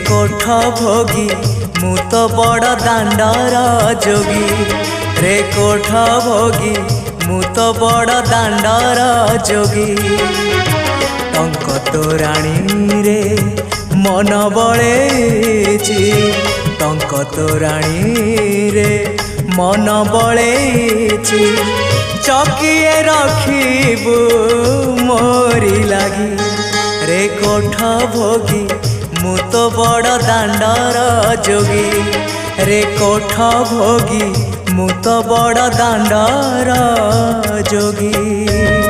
कोठ भोगी मु तो बड़ दांडर जोगी रे कोठ भोगी मु तो बड़ दांडर जोगी टंक तोराणी रे मन बळेची टंक तोराणी रे मन बळेची चकिए रखिबू मोरी लागी रे कोठ भोगी मु तो बड़ दांडर जोगी रे कोठ भोगी मु तो बड़ दांडर जोगी।